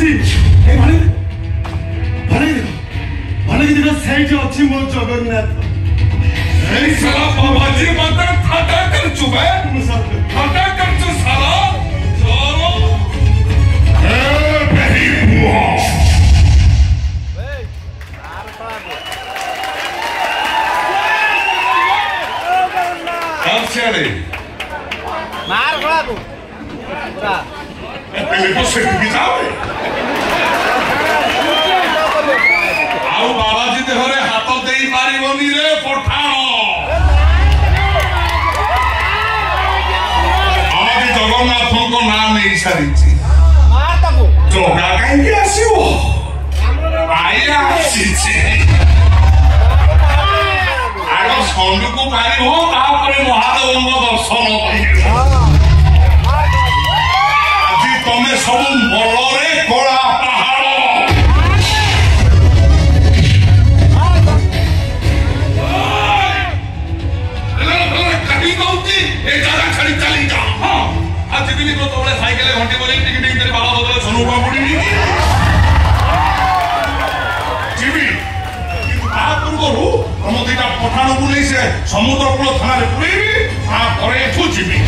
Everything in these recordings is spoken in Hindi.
ଅଛି ଏ ଭାଣି ଦେଖ ସେଇଠି ଅଛି ମୋ ଜଗନ୍ନାଥ। ଏଇ ସାଲା ବାବାଜୀ ମତେ ଠାଟା କରୁଛୁ ବେ ଠାଟା କରୁଛୁ ସାଲା ଚଲୋ ଏ ବେହି ମୁହ Siare. Mar lagu. Ora. Ele você que sabe. Ao बाबाजी देहरे हाथ देई पारिबोनी रे पठाण। आदि जगन्नाथको नाम नै सारिछि। मार ताको। जोगा काई आसीबो? आया आसीछि। आग सन्दुकु पारिबो तापरे महादेवଙ୍କ दर्शन पाइबो। আজি तमे सब बलरे कला पहाड़ काटी दउची ए जगह छड़ी चली जा। हां आज दिन को तोले साइकिल घंटे बोले टिक टिक तेरे बाबा बदले सनुपा पड़ी जीवी पूर्व हम दुटा पठाण को नहीं से समुद्र कूल थाना पुरेबी एठू जीवी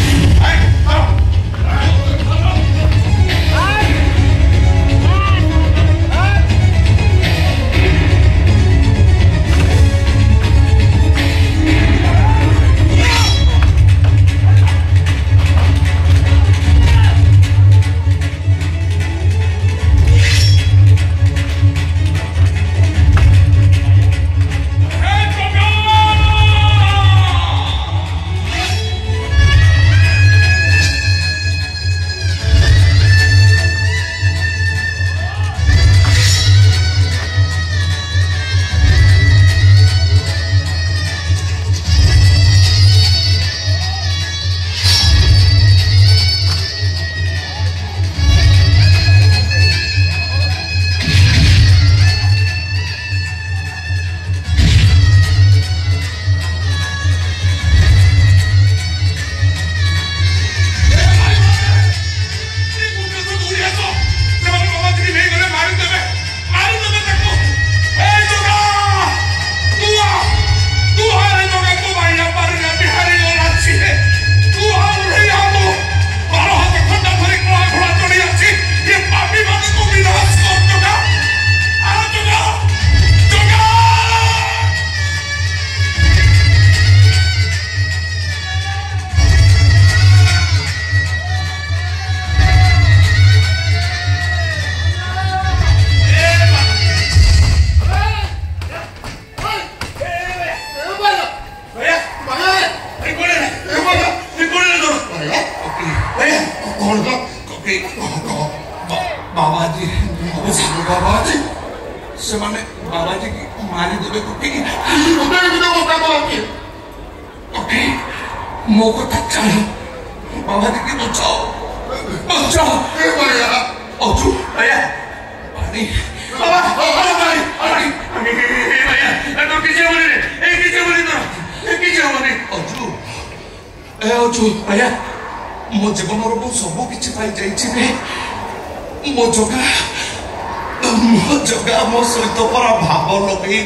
मो जीवन सब किसी पाई जाइए मो जगह मो सहित परा भाव लगे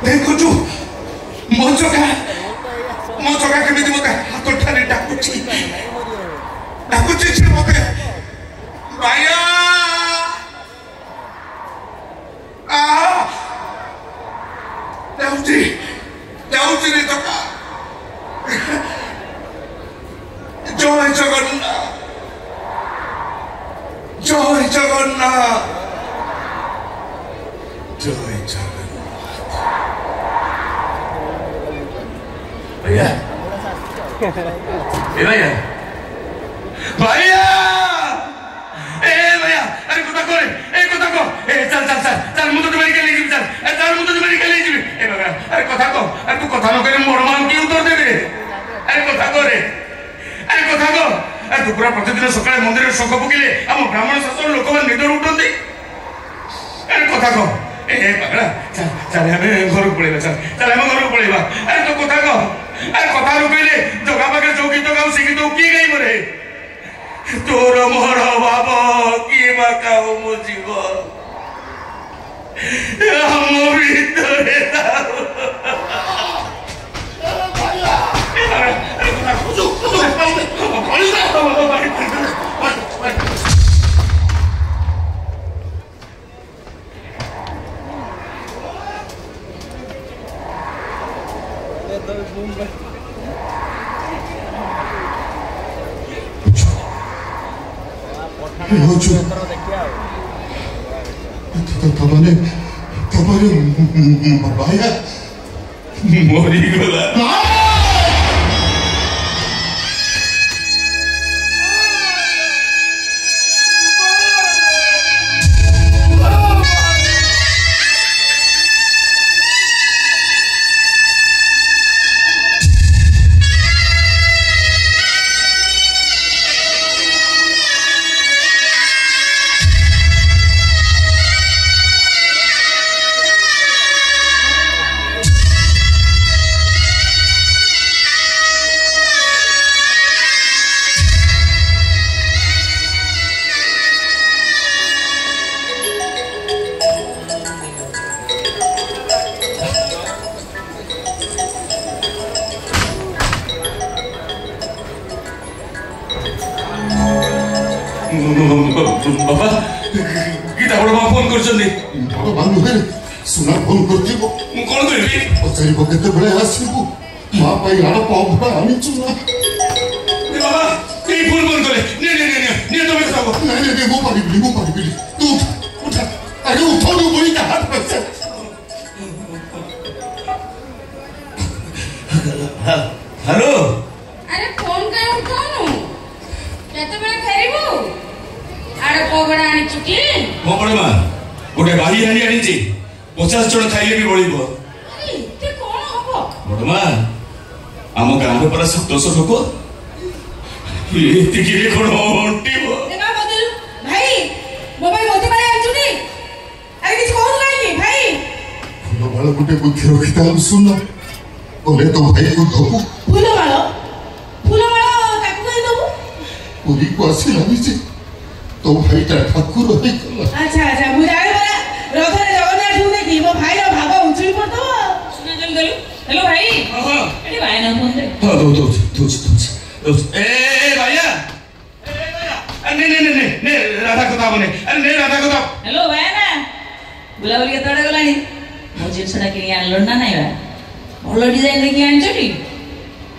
देखु मो जगह केमी मत हाथ ठारे डाकुची मत भाइया जाऊची रे जगह जय जगन्नाथ जय जगन्नाथ जय जगन्नाथ भैया भैया भैया भैया अरे कुछ करे चल चल चल चल मुझे तो मेडिकल ले चल चल मुझे तो मेडिकल ले अरे कथा को अरे तू कथा न करे मोर मान की उत्तर देबे अरे कथा करे अरे कथा को अरे तू पूरा प्रतिदिन सकाळे मंदिर शंख फुकिले हम ब्राह्मण शास्त्र लोक मान निदर उठंती अरे कथा को ए पगड़ा चल चल हमें घर को पळेबा चल हम घर को पळेबा अरे तो कथा को अरे कथा रुकइले जोगा पाके जो गीत गाउ कि तो की गई मरे तोर मोर बाब किए बा काओ मो जीव हम भीतरे बाया मोरी गला बाबा गीता बड़ मां फोन करछन्नी बड़ बानु हे सुना फोन करथिबो मु कोन करबी पचारिबो केते बेले आसीबो मां पई आड़ पबड़ा आनिछु ना बाबा ए फोन बंद करे ने तो बताओ नहीं वो पारी तू उठ अरे उठो दो बोली का हाथ पर से हेलो अरे फोन कर उठानु केते बेले फेरिबो आड़ पगड़ा आनी चुकी मोपड़े मां गोटे बाही हानी आनीची 50 जण खाइले भी बळिबो अरे इते कोन हबो मोपड़े मां आम गाम रे पर 700 लोक एति किरे कोन ओंटीबो देखा बदल भाई मोबाइल होती मारे आंचुनी अरे किछ कोन लागी भाई फूल वाला गुटे बुद्धि रखिता सुन ओले तो भाई को धोबू फूल वाला ताकू कहि दबु पूरी को आसी लागी छी तो भाई ता ठाकुर होई गला अच्छा मु जाने वाला रथरे जगन्नाथ हूं देखि मो भाई रो भाग उछली पड़तो सुना जल गलु हेलो भाई हां एडी भाई ना फोन दे हां दो ए भैया ने राधा को ताबने अरे ने राधा को ताब हेलो भाई ना बुलाबुली के तोड़े गलानी मो जिनसडा किनी आनलो ना नाही बा भलो डिजाइन देखि आनछटी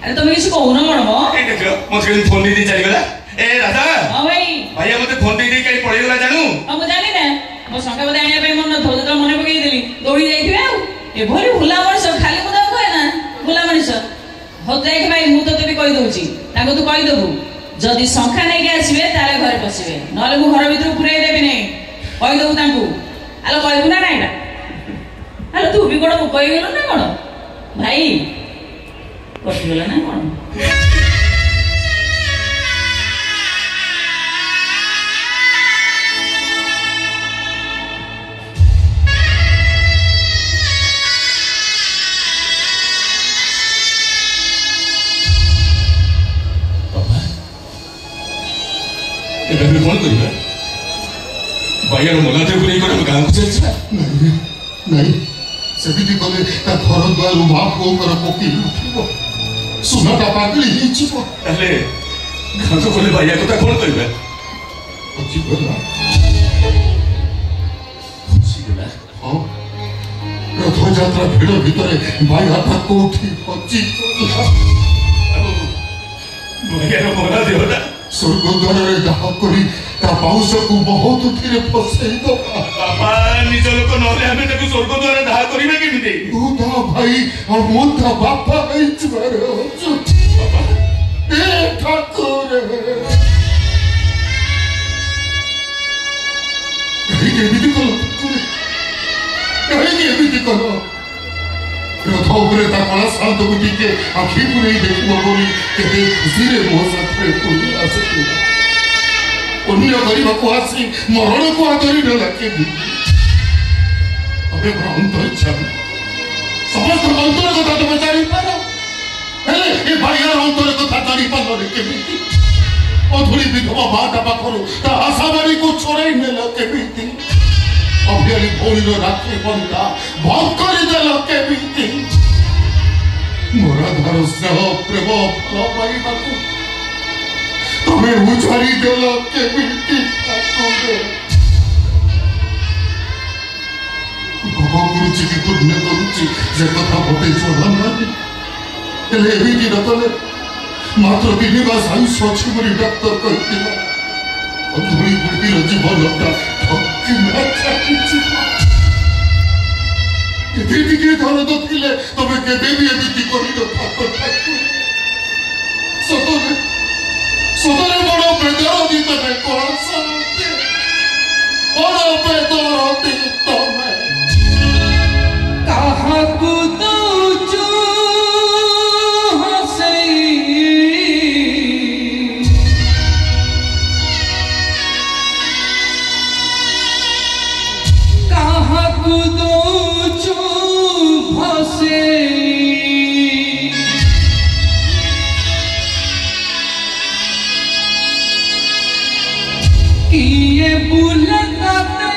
अरे तुम किछ कहू न मणो ए देखो मते फोन दी चली गला ए राधा हां भाई भैया मते फोन दी कहीं पड़ी गला जानू हम जानी ना मो संगे बदे आनिया पे मन थो तो मने पकई देली दौड़ी जाइथिबे आ ए भरी भुला मଣିଷ खाली मुदा कहे ना भुला मଣିଷ हो देख भाई मु तो भी कहि दउची ताको तू कहि देबू जदी संख्या नै के आसीबे ताले घर पसिबे नले मु घर भीतर पुरै देबी नै कहि देबू ताको आलो कहबू ना नाइडा आलो तू भी कोन कहि गेलो ना कोन भाई कटि गेला ना कोन ଏବେ କଣ କରିବା ଭାଇର ମଲାତେ ପୁରେଇ କରି ଗାଁକୁ ଚାଲିଛି नहीं सेबिति कले ता घर द्वार मां पुओकर पकी उठिबो सुनाटा पागली हिचिबो ତାହେଲେ ଗାଁକୁ ଗଲେ ଭାଇଆ କଥା କଣ କରିବା अछि गला ବୁଝିଗଲା हां रथ यात्रा भिड़ भितरे भाई हाथ को उठी अछि गला ଭାଇର ମଲା ଦେହଟା स्वर्ग द्वार रे दाह करी ता पाउस को बहुत थिरे फसई दो बाबा निज लोक नले हमें ताको स्वर्ग द्वार दाह करिबे केमिते तू ता भाई और मोन ता बापा हिच मारे हो बाबा ए ठाकुर कहीं एमिति करो रथ उपरे ता कला शांत को टिके आखि पुरे देखिबो बोली केते खुशी रे मो साथे पुरी आसे अन्य गरीब को आसी मरण को आदरी न लगे अबे भ्रांत इच्छा समस्त अंतर कथा तुम जानी पारो ହେଲେ ଏ ଭାଇର ଅନ୍ତର କଥା ଜାଣିପାରିଲନି କେମିତି? ଅଧୁରୀ ବିଧବା ମାଟା ପାଖରୁ ତା ଆଶାବାଣୀକୁ ଚୋରାଇ ନେଲ କେମିତି? ଅଭିଆରୀ ଭଉଣୀର ରାକ୍ଷୀ ବନ୍ଧା ଭଙ୍ଗ କରିଦେଲ କେମିତି? ମୋରାଧାର ସ୍ନେହ ପ୍ରେମ ଭଲ ପାଇବାକୁ ତମେ ଉଜାରି ଦେଲ କେମିତି? ଭୋଗ କରୁଛି କି ପୁଣ୍ୟ କରୁଛି ସେ କଥା ମୋତେ ଜଣା ନାହିଁ। ହେଲେ ଏମିତି ନ କଲେ ମାତ୍ର 3 ମାସ ଆୟୁଷ ଅଛି ବୋଲି ଡାକ୍ତର କହିଥିଲା। ଅଧୁରୀ ବୁଢ଼ୀର ଜୀବନଟା ଏତେ ଟିକେ ଦରଦ ଥିଲେ ତମେ କେବେ ବି ଏମିତି କରିନଥାନ୍ତ। ସତରେ ସତରେ ବଡ଼ ବେଦରଦୀ ତମେ କଳାସ ବଡ଼ ବେଦରଦୀ ତମେ। କାହାକୁ ଦଉଛୁ ହସେଇ କାହାକୁ ଦଉଛୁ ଭସେଇ କିଏ ବୁଲେ ତତେ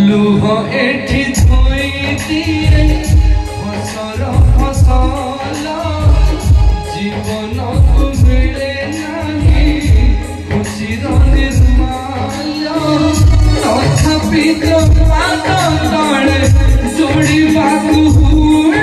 ଲୁହ ଏଠି ଧୋଇ ଦିଏ ଫସର ଫସଲ ଜୀବନକୁ ମିଳେ ନାହିଁ ଖୁସିର ନିର୍ମାଲ ତଥାପି ତ ପାଦ ତଳେ ଯୋଡ଼ିବାକୁ ହୁଏ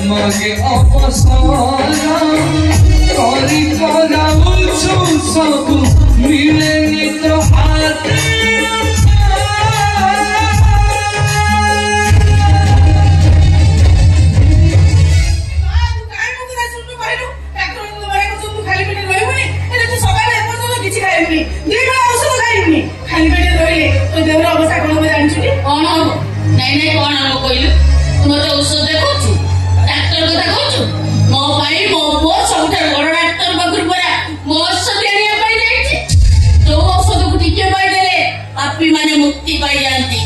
मागे अपसारा करी कराउछु सब मिलेनी तो हाथ मुक्ति पाई जाती।